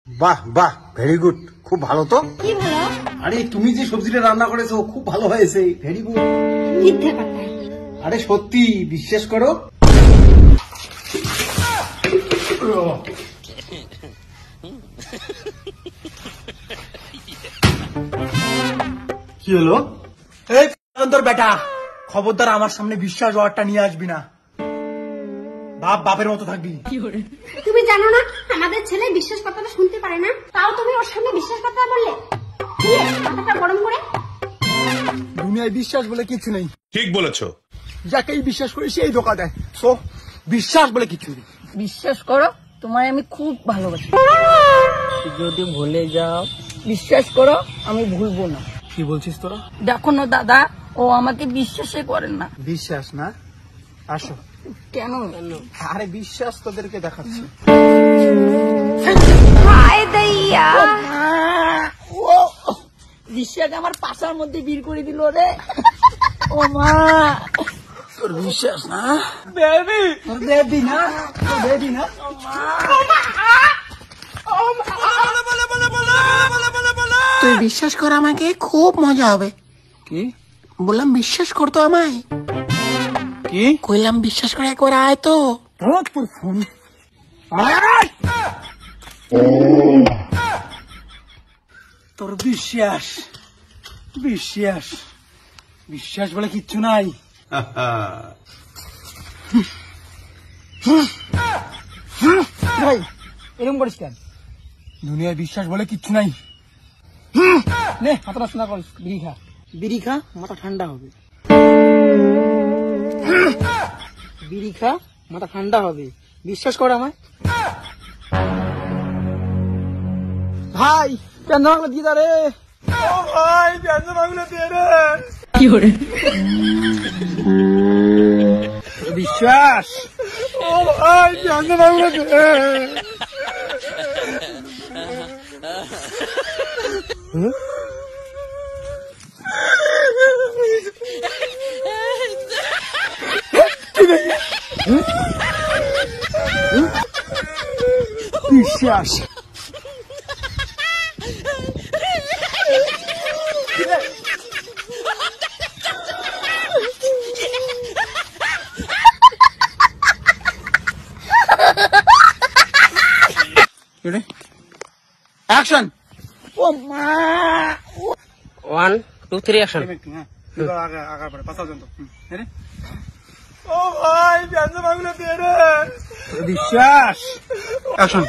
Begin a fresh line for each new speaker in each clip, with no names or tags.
বাহ বাহ, very good, খুব ভালো তো।
কি ভালো?
আরে তুমি যে সবজিটা রান্না করেছো খুব ভালো হয়েছে, ভেরি গুড।
মিথ্যে কথা।
আরে সত্যি, বিশ্বাস করো।
কি হলো? এই তোর বেটা, খবরদার আমার সামনে বিশ্বাস ওয়ার্ডটা নিয়ে আসবি না। বাপ বাপের মতো থাকবি।
তুমি জানো না আমাদের ছেলে বিশ্বাস কথাটা শুনতে পারে না, তাও তুমি ওর সামনে বিশ্বাস কথা বললে। মাথাটা গরম করে।
দুনিয়ায় বিশ্বাস বলে কিছু নেই।
ঠিক বলেছো।
যাকেই বিশ্বাস করি সেই ধোকা দেয়। সো বিশ্বাস বলে কিছু নেই।
বিশ্বাস করো, তোমায় আমি খুব ভালোবাসি। যদি ভুলে যাও, বিশ্বাস করো আমি ভুলবো না।
কি বলছিস তোরা?
দেখো না দাদা, ও আমাকে বিশ্বাসই করেন না।
বিশ্বাস না? আসো।
কেন?
আরে বিশ্বাস তোদেরকে দেখাচ্ছি।
হায় দইয়া।
ও বিশ্বাস আমার পাশার মধ্যে বীর করে দিল রে। ও মা,
তোর বিশ্বাস না?
বেবি
তোর বেবি না? তোর বেবি না?
তুই বিশ্বাস কর, আমাকে খুব মজা হবে।
কি
বললাম বিশ্বাস করতো আমায়।
কি
কইলাম বিশ্বাস করে একবার আয় তো।
তোর ফোন। তোর বিশ্বাস বিশ্বাস বিশ্বাস বলে কিচ্ছু নাই। ভাই এরকম করিস কেন? দুনিয়ায় বিশ্বাস বলে কিচ্ছু নাই। নে মাথা নষ্ট না করিস, বিড়ি খা। বিড়ি খা, মাথা ঠান্ডা হবে। বিড়ি খা, মাথা ঠান্ডা হবে। বিশ্বাস কর আমায়। ভাই পেঁয়াজ বাংলা দিয়ে দে রে। ও ভাই পেঁয়াজ বাংলা দিয়ে রে।
কি করে?
বিশ্বাস। ও ভাই পেঁয়াজ বাংলা দে। বিশ্বাস। অ্যাকশন।
ও মা,
1 2 3 অ্যাকশন।
ও ভাই পেঁয়াজ বাংলা দিয়ে রে। বিশ্বাস। অ্যাকশন।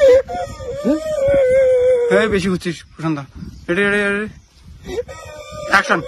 এই বেশি ঘুরছিস Prashant. Ready ready ready action.